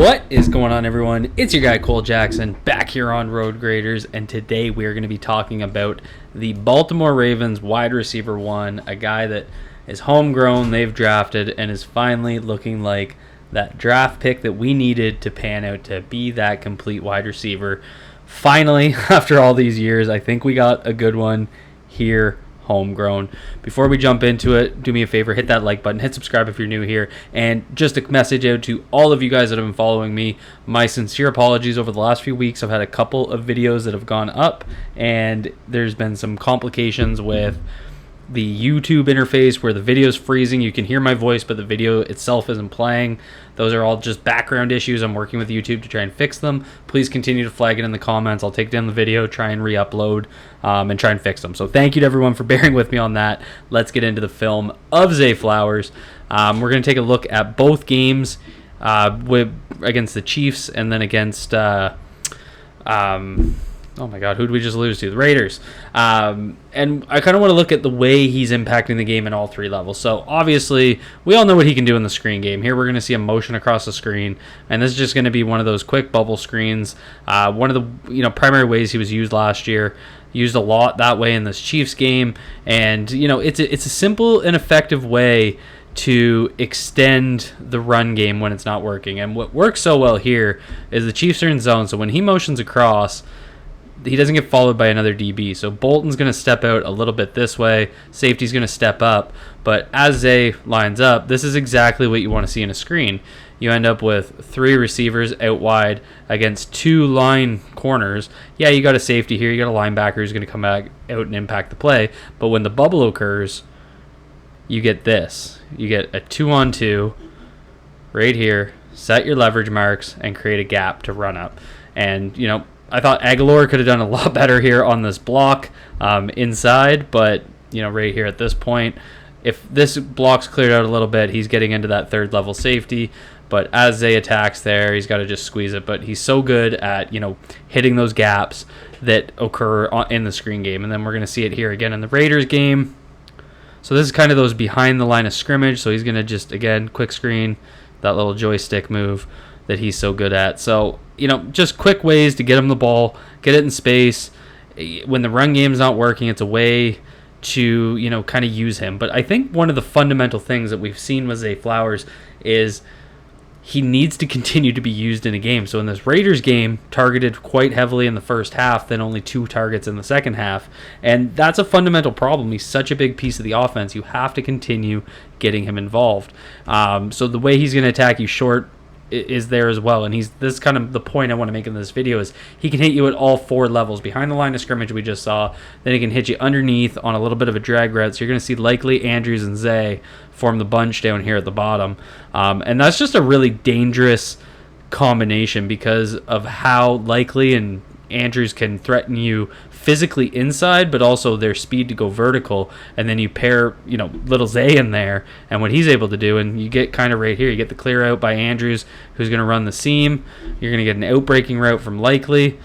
What is going on, everyone? It's your guy Cole Jackson back here on Road Graders, and today we are going to be talking about the Baltimore Ravens wide receiver one, a guy that is homegrown, they've drafted, and is finally looking like that draft pick that we needed to pan out to be that complete wide receiver. Finally, after all these years, I think we got a good one here, homegrown. Before we jump into it, do me a favor, hit that like button, hit subscribe if you're new here, and just a message out to all of you guys that have been following me. My sincere apologies. Over the last few weeks, I've had a couple of videos that have gone up, and there's been some complications with the YouTube interface where the video is freezing. You can hear my voice, but the video itself isn't playing. Those are all just background issues. I'm working with YouTube to try and fix them. Please continue to flag it in the comments. I'll take down the video, try and re-upload, and try and fix them. So thank you to everyone for bearing with me on that. Let's get into the film of Zay Flowers. We're going to take a look at both games against the Chiefs and then against oh my God, who did we just lose to? The Raiders. And I kind of want to look at the way he's impacting the game in all three levels. So obviously, we all know what he can do in the screen game. Here we're going to see a motion across the screen, and this is just going to be one of those quick bubble screens. One of the primary ways he was used last year. Used a lot that way in this Chiefs game, and it's a simple and effective way to extend the run game when it's not working. And what works so well here is the Chiefs are in zone, so when he motions across, he doesn't get followed by another DB. So Bolton's going to step out a little bit this way. Safety's going to step up. But as Zay lines up, this is exactly what you want to see in a screen. You end up with three receivers out wide against two line corners. Yeah, you got a safety here. You got a linebacker who's going to come back out and impact the play. But when the bubble occurs, you get this. You get a 2-on-2 right here. Set your leverage marks and create a gap to run up. And, I thought Aguilar could have done a lot better here on this block inside, but right here at this point, if this block's cleared out a little bit, he's getting into that third level safety. But as Zay attacks there, he's got to just squeeze it. But he's so good at hitting those gaps that occur in the screen game, and then we're going to see it here again in the Raiders game. So this is kind of those behind the line of scrimmage. So he's going to just again quick screen, that little joystick move that he's so good at. So just quick ways to get him the ball, get it in space. When the run game's not working, it's a way to, kind of use him. But I think one of the fundamental things that we've seen with Zay Flowers is he needs to continue to be used in a game. So in this Raiders game, targeted quite heavily in the first half, then only 2 targets in the second half. And that's a fundamental problem. He's such a big piece of the offense. You have to continue getting him involved. So the way he's going to attack you short is there as well, and this is kind of the point I want to make in this video is he can hit you at all 4 levels. Behind the line of scrimmage we just saw, then he can hit you underneath on a little bit of a drag route, so you're going to see likely Andrews and Zay form the bunch down here at the bottom, and that's just a really dangerous combination because of how likely and Andrews can threaten you physically inside, but also their speed to go vertical, and then you pair, little Zay in there, and what he's able to do, and you get kind of right here, you get the clear out by Andrews, who's going to run the seam. You're going to get an out-breaking route from Likely.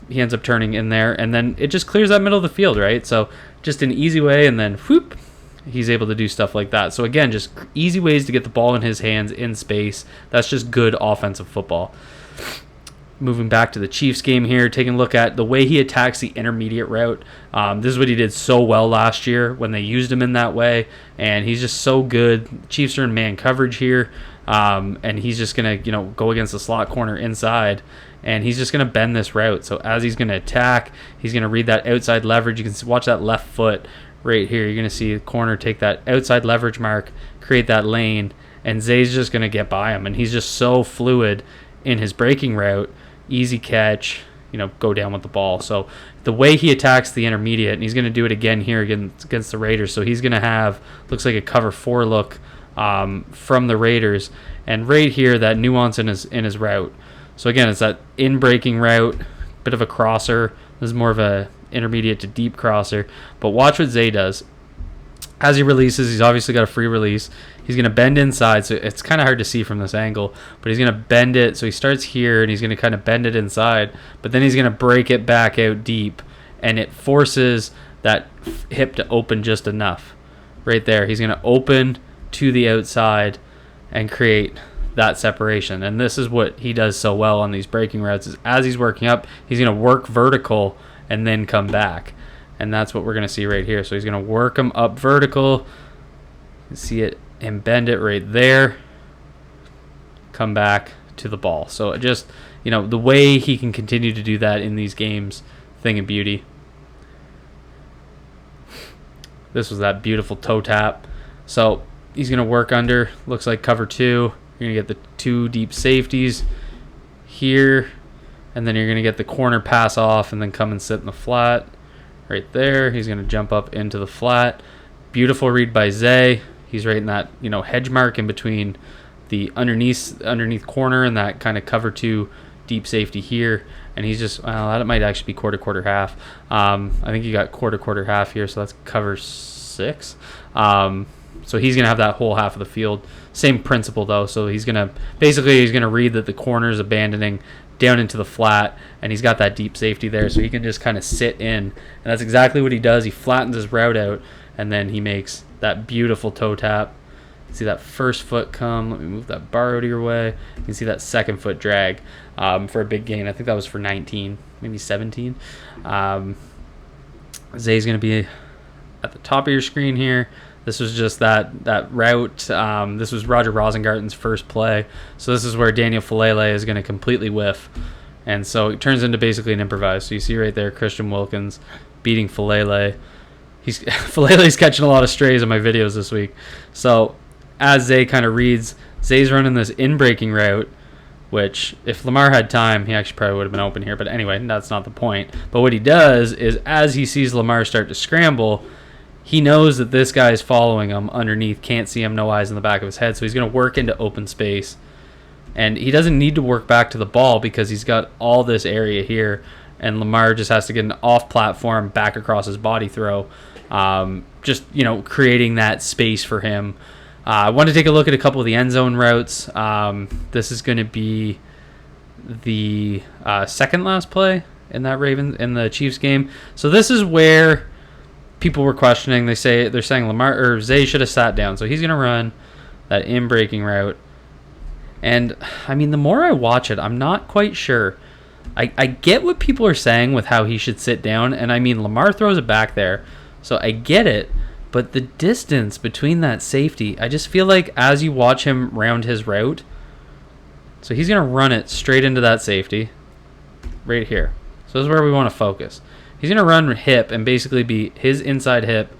He ends up turning in there, and then it just clears that middle of the field, right? So just an easy way, and then whoop, he's able to do stuff like that. So again, just easy ways to get the ball in his hands in space. That's just good offensive football. Moving back to the Chiefs game here, taking a look at the way he attacks the intermediate route. This is what he did so well last year when they used him in that way, and he's just so good. Chiefs are in man coverage here, and he's just going to go against the slot corner inside, and he's just going to bend this route. So as he's going to attack, he's going to read that outside leverage. You can watch that left foot right here. You're going to see the corner take that outside leverage mark, create that lane, and Zay's just going to get by him, and he's just so fluid in his breaking route. Easy catch, go down with the ball. So the way he attacks the intermediate, and he's going to do it again here against the Raiders. So he's going to have, looks like a cover 4 look from the Raiders. And right here, that nuance in his route. So again, it's that in-breaking route, bit of a crosser. This is more of a intermediate to deep crosser. But watch what Zay does. As he releases, he's obviously got a free release. He's going to bend inside, so it's kind of hard to see from this angle, but he's going to bend it. So he starts here, and he's going to kind of bend it inside, but then he's going to break it back out deep, and it forces that hip to open just enough. Right there, he's going to open to the outside and create that separation. And this is what he does so well on these breaking routes, is as he's working up, he's going to work vertical and then come back. And that's what we're going to see right here. So he's going to work him up vertical. You see it and bend it right there. Come back to the ball. So it just, you know, the way he can continue to do that in these games, thing of beauty. This was that beautiful toe tap. So he's going to work under, looks like cover 2. You're going to get the 2 deep safeties here. And then you're going to get the corner pass off and then come and sit in the flat. Right there. He's going to jump up into the flat. Beautiful read by Zay. He's right in that, you know, hedge mark in between the underneath corner and that kind of cover 2 deep safety here. And he's just, well, that might actually be quarter half. I think you got quarter half here, so that's cover 6. So he's going to have that whole half of the field. Same principle, though. So he's going to read that the corner is abandoning down into the flat, and he's got that deep safety there, so he can just kind of sit in. And that's exactly what he does. He flattens his route out, and then he makes that beautiful toe tap. See that first foot come. Let me move that bar out of your way. You can see that second foot drag for a big gain. I think that was for 19, maybe 17. Zay's going to be at the top of your screen here. This was just that route. This was Roger Rosengarten's first play. So this is where Daniel Falele is going to completely whiff. And so it turns into basically an improvise. So you see right there Christian Wilkins beating Falele. Falele's catching a lot of strays in my videos this week. So as Zay kind of reads, Zay's running this in-breaking route, which if Lamar had time, he actually probably would have been open here. But anyway, that's not the point. But what he does is as he sees Lamar start to scramble, he knows that this guy is following him underneath, can't see him, no eyes in the back of his head. So he's going to work into open space. And he doesn't need to work back to the ball because he's got all this area here. And Lamar just has to get an off-platform back across his body throw. Just, you know, creating that space for him. I want to take a look at a couple of the end zone routes. This is going to be the second last play in the Chiefs game. So this is where people were questioning. They're saying Lamar or Zay should have sat down. So he's going to run that in-breaking route. And I mean, the more I watch it, I'm not quite sure. I get what people are saying with how he should sit down, and I mean Lamar throws it back there, so I get it. But the distance between that safety, I just feel like as you watch him round his route, so he's going to run it straight into that safety right here. So this is where we want to focus. He's going to run hip and basically be his inside hip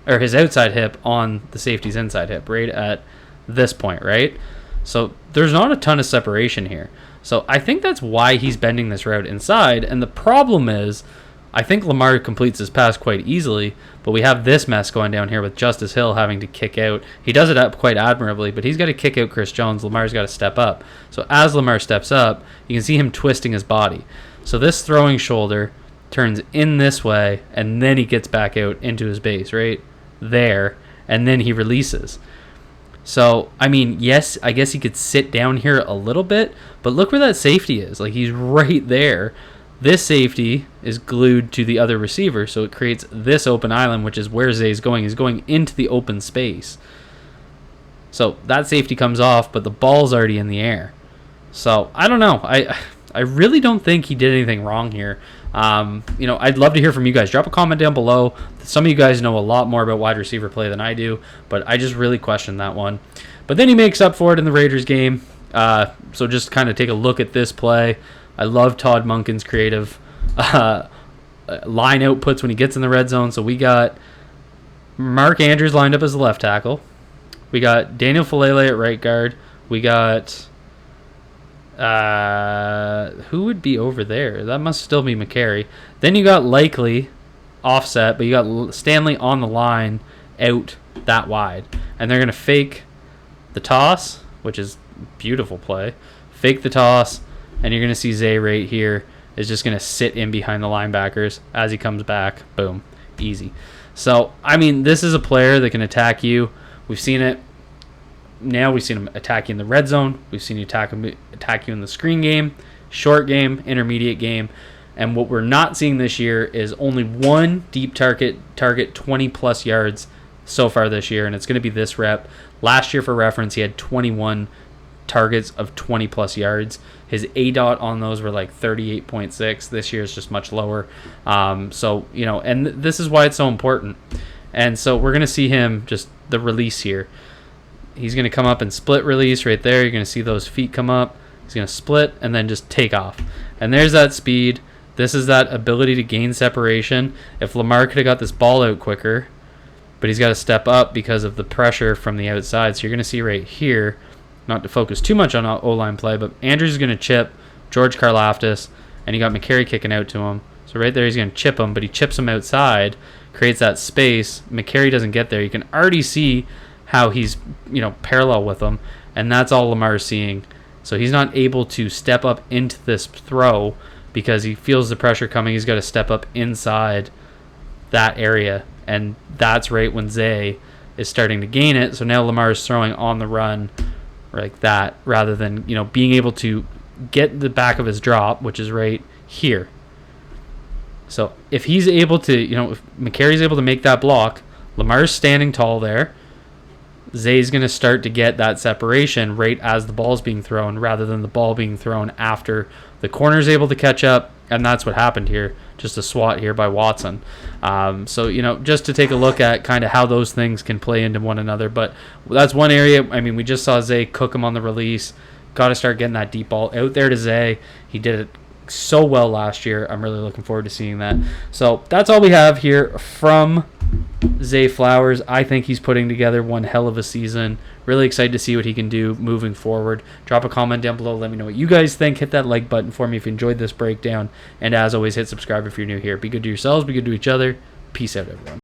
or his outside hip on the safety's inside hip right at this point, right? So there's not a ton of separation here. So I think that's why he's bending this route inside. And the problem is, I think Lamar completes his pass quite easily, but we have this mess going down here with Justice Hill having to kick out. He does it up quite admirably, but he's got to kick out Chris Jones. Lamar's got to step up. So as Lamar steps up, you can see him twisting his body. So this throwing shoulder turns in this way, and then he gets back out into his base right there, and then he releases. So, I mean, yes, I guess he could sit down here a little bit, but look where that safety is. Like, he's right there. This safety is glued to the other receiver, so it creates this open island, which is where Zay's going. He's going into the open space. So that safety comes off, but the ball's already in the air. So, I don't know. I really don't think he did anything wrong here. You know, I'd love to hear from you guys. Drop a comment down below. Some of you guys know a lot more about wide receiver play than I do, but I just really question that one. But then he makes up for it in the Raiders game. So just kind of take a look at this play. I love Todd Monken's creative line outputs when he gets in the red zone. So we got Mark Andrews lined up as the left tackle. We got Daniel Falele at right guard. We got who would be over there? That must still be McCary. Then you got Likely offset, but you got Stanley on the line out that wide. And they're going to fake the toss, which is beautiful play. Fake the toss, and you're going to see Zay right here is just going to sit in behind the linebackers as he comes back. Boom. Easy. So, I mean, this is a player that can attack you. We've seen it. Now we've seen him attack you in the red zone. We've seen you attack you in the screen game, short game, intermediate game. And what we're not seeing this year is only one deep target 20-plus yards so far this year, and it's going to be this rep. Last year, for reference, he had 21 targets of 20 plus yards. His ADOT on those were like 38.6. This year is just much lower. So, you know, and this is why it's so important. And so we're going to see him just the release here. He's going to come up and split release right there. You're going to see those feet come up. He's going to split and then just take off. And there's that speed. This is that ability to gain separation. If Lamar could have got this ball out quicker, but he's got to step up because of the pressure from the outside. So you're going to see right here, not to focus too much on O-line play, but Andrews is going to chip George Karlaftis, and you got McCary kicking out to him. So right there he's going to chip him, but he chips him outside, creates that space. McCary doesn't get there. You can already see how he's, you know, parallel with him, and that's all Lamar's seeing. So he's not able to step up into this throw because he feels the pressure coming. He's got to step up inside that area, and that's right when Zay is starting to gain it. So now Lamar is throwing on the run like that rather than, you know, being able to get the back of his drop, which is right here. So if he's able to, you know, if McCary's able to make that block, Lamar's standing tall there. Zay's going to start to get that separation right as the ball's being thrown rather than the ball being thrown after the corner's able to catch up, and that's what happened here. Just a swat here by Watson. So, you know, just to take a look at kind of how those things can play into one another. But that's one area. I mean, we just saw Zay cook him on the release. Got to start getting that deep ball out there to Zay. He did it so well last year. I'm really looking forward to seeing that. So that's all we have here from Zay Flowers. I think he's putting together one hell of a season. Really excited to see what he can do moving forward. Drop a comment down below. Let me know what you guys think. Hit that like button for me if you enjoyed this breakdown. And as always, hit subscribe if you're new here. Be good to yourselves. Be good to each other. Peace out, everyone.